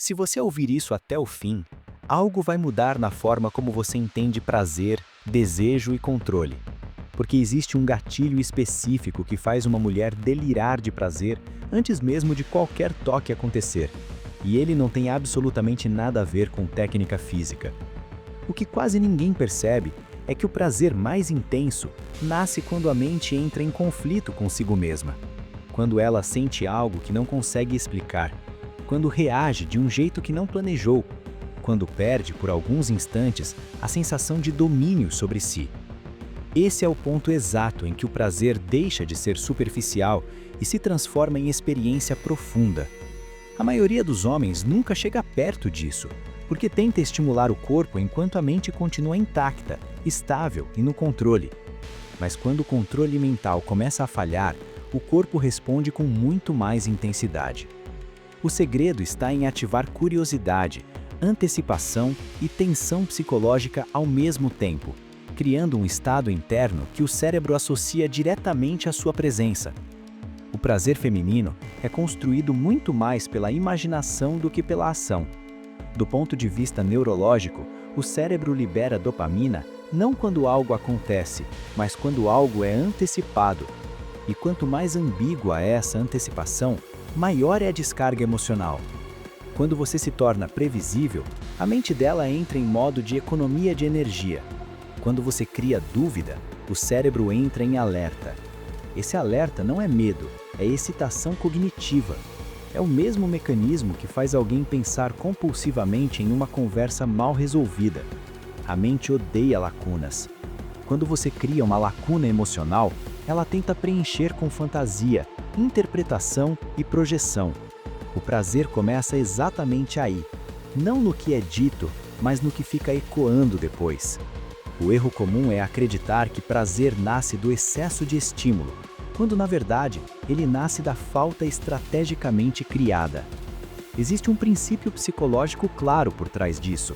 Se você ouvir isso até o fim, algo vai mudar na forma como você entende prazer, desejo e controle. Porque existe um gatilho específico que faz uma mulher delirar de prazer antes mesmo de qualquer toque acontecer. E ele não tem absolutamente nada a ver com técnica física. O que quase ninguém percebe é que o prazer mais intenso nasce quando a mente entra em conflito consigo mesma. Quando ela sente algo que não consegue explicar. Quando reage de um jeito que não planejou. Quando perde por alguns instantes a sensação de domínio sobre si. Esse é o ponto exato em que o prazer deixa de ser superficial e se transforma em experiência profunda. A maioria dos homens nunca chega perto disso, porque tenta estimular o corpo enquanto a mente continua intacta, estável e no controle. Mas quando o controle mental começa a falhar, o corpo responde com muito mais intensidade. O segredo está em ativar curiosidade, antecipação e tensão psicológica ao mesmo tempo, criando um estado interno que o cérebro associa diretamente à sua presença. O prazer feminino é construído muito mais pela imaginação do que pela ação. Do ponto de vista neurológico, o cérebro libera dopamina não quando algo acontece, mas quando algo é antecipado. E quanto mais ambígua é essa antecipação, maior é a descarga emocional. Quando você se torna previsível, a mente dela entra em modo de economia de energia. Quando você cria dúvida, o cérebro entra em alerta. Esse alerta não é medo, é excitação cognitiva. É o mesmo mecanismo que faz alguém pensar compulsivamente em uma conversa mal resolvida. A mente odeia lacunas. Quando você cria uma lacuna emocional, ela tenta preencher com fantasia, interpretação e projeção. O prazer começa exatamente aí, não no que é dito, mas no que fica ecoando depois. O erro comum é acreditar que prazer nasce do excesso de estímulo, quando na verdade ele nasce da falta estrategicamente criada. Existe um princípio psicológico claro por trás disso.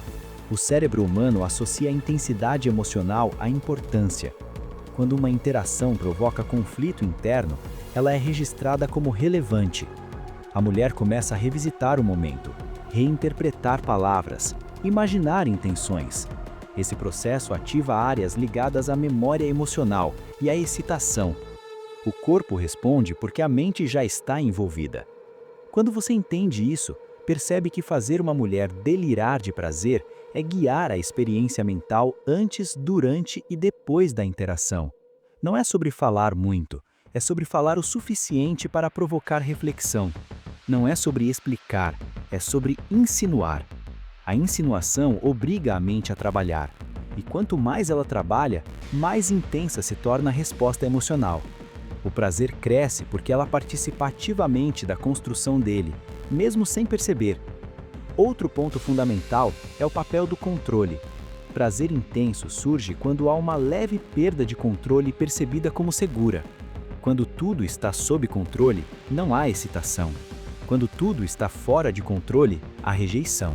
O cérebro humano associa a intensidade emocional à importância. Quando uma interação provoca conflito interno, ela é registrada como relevante. A mulher começa a revisitar o momento, reinterpretar palavras, imaginar intenções. Esse processo ativa áreas ligadas à memória emocional e à excitação. O corpo responde porque a mente já está envolvida. Quando você entende isso, percebe que fazer uma mulher delirar de prazer é guiar a experiência mental antes, durante e depois da interação. Não é sobre falar muito, é sobre falar o suficiente para provocar reflexão. Não é sobre explicar, é sobre insinuar. A insinuação obriga a mente a trabalhar, e quanto mais ela trabalha, mais intensa se torna a resposta emocional. O prazer cresce porque ela participa ativamente da construção dele, mesmo sem perceber. Outro ponto fundamental é o papel do controle. Prazer intenso surge quando há uma leve perda de controle percebida como segura. Quando tudo está sob controle, não há excitação. Quando tudo está fora de controle, há rejeição.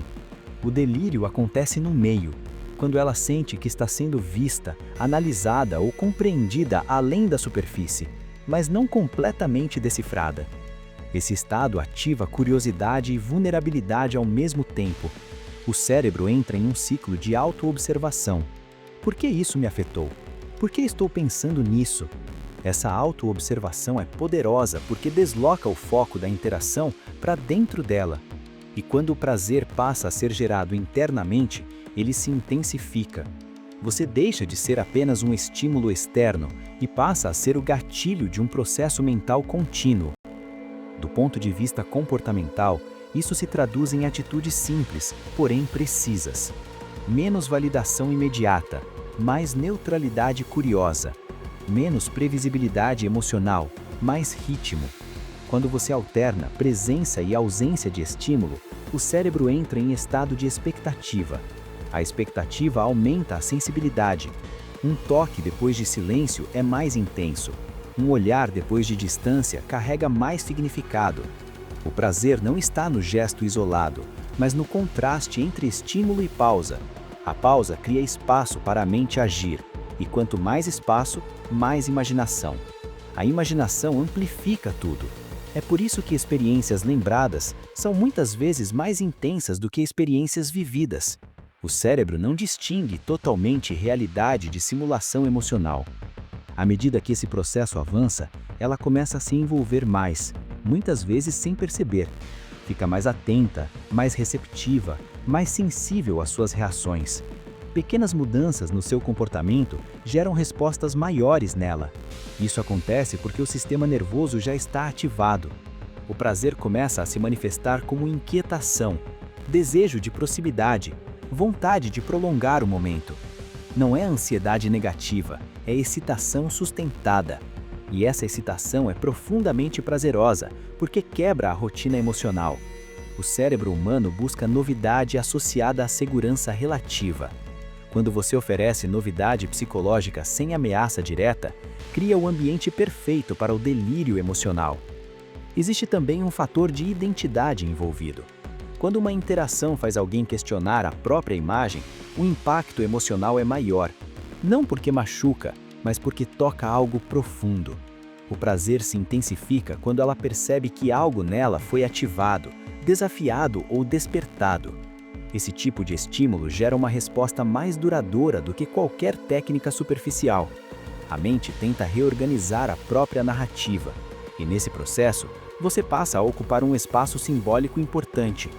O delírio acontece no meio, quando ela sente que está sendo vista, analisada ou compreendida além da superfície, mas não completamente decifrada. Esse estado ativa curiosidade e vulnerabilidade ao mesmo tempo. O cérebro entra em um ciclo de autoobservação. Por que isso me afetou? Por que estou pensando nisso? Essa autoobservação é poderosa porque desloca o foco da interação para dentro dela. E quando o prazer passa a ser gerado internamente, ele se intensifica. Você deixa de ser apenas um estímulo externo e passa a ser o gatilho de um processo mental contínuo. Do ponto de vista comportamental, isso se traduz em atitudes simples, porém precisas. Menos validação imediata, mais neutralidade curiosa. Menos previsibilidade emocional, mais ritmo. Quando você alterna presença e ausência de estímulo, o cérebro entra em estado de expectativa. A expectativa aumenta a sensibilidade. Um toque depois de silêncio é mais intenso. Um olhar depois de distância carrega mais significado. O prazer não está no gesto isolado, mas no contraste entre estímulo e pausa. A pausa cria espaço para a mente agir, e quanto mais espaço, mais imaginação. A imaginação amplifica tudo. É por isso que experiências lembradas são muitas vezes mais intensas do que experiências vividas. O cérebro não distingue totalmente realidade de simulação emocional. À medida que esse processo avança, ela começa a se envolver mais, muitas vezes sem perceber. Fica mais atenta, mais receptiva, mais sensível às suas reações. Pequenas mudanças no seu comportamento geram respostas maiores nela. Isso acontece porque o sistema nervoso já está ativado. O prazer começa a se manifestar como inquietação, desejo de proximidade, vontade de prolongar o momento. Não é ansiedade negativa, é excitação sustentada. E essa excitação é profundamente prazerosa, porque quebra a rotina emocional. O cérebro humano busca novidade associada à segurança relativa. Quando você oferece novidade psicológica sem ameaça direta, cria o ambiente perfeito para o delírio emocional. Existe também um fator de identidade envolvido. Quando uma interação faz alguém questionar a própria imagem, o impacto emocional é maior. Não porque machuca, mas porque toca algo profundo. O prazer se intensifica quando ela percebe que algo nela foi ativado, desafiado ou despertado. Esse tipo de estímulo gera uma resposta mais duradoura do que qualquer técnica superficial. A mente tenta reorganizar a própria narrativa, e nesse processo, você passa a ocupar um espaço simbólico importante.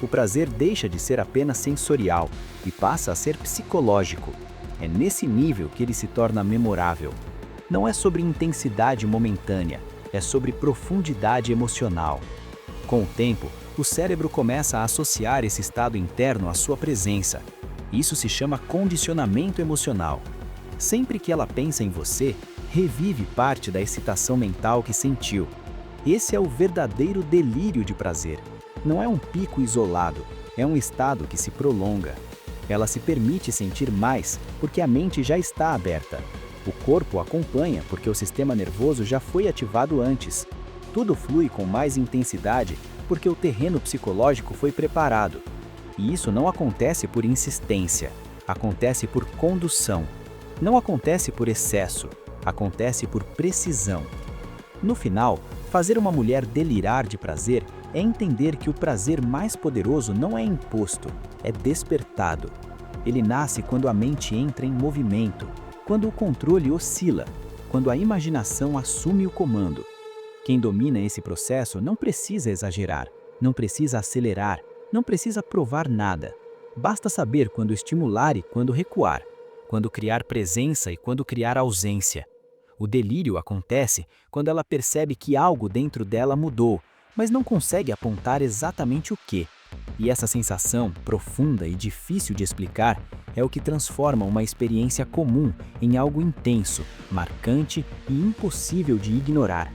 O prazer deixa de ser apenas sensorial e passa a ser psicológico. É nesse nível que ele se torna memorável. Não é sobre intensidade momentânea, é sobre profundidade emocional. Com o tempo, o cérebro começa a associar esse estado interno à sua presença. Isso se chama condicionamento emocional. Sempre que ela pensa em você, revive parte da excitação mental que sentiu. Esse é o verdadeiro delírio de prazer. Não é um pico isolado, é um estado que se prolonga. Ela se permite sentir mais porque a mente já está aberta. O corpo acompanha porque o sistema nervoso já foi ativado antes. Tudo flui com mais intensidade porque o terreno psicológico foi preparado. E isso não acontece por insistência, acontece por condução. Não acontece por excesso, acontece por precisão. No final, fazer uma mulher delirar de prazer é entender que o prazer mais poderoso não é imposto, é despertado. Ele nasce quando a mente entra em movimento, quando o controle oscila, quando a imaginação assume o comando. Quem domina esse processo não precisa exagerar, não precisa acelerar, não precisa provar nada. Basta saber quando estimular e quando recuar, quando criar presença e quando criar ausência. O delírio acontece quando ela percebe que algo dentro dela mudou, mas não consegue apontar exatamente o quê. E essa sensação, profunda e difícil de explicar, é o que transforma uma experiência comum em algo intenso, marcante e impossível de ignorar.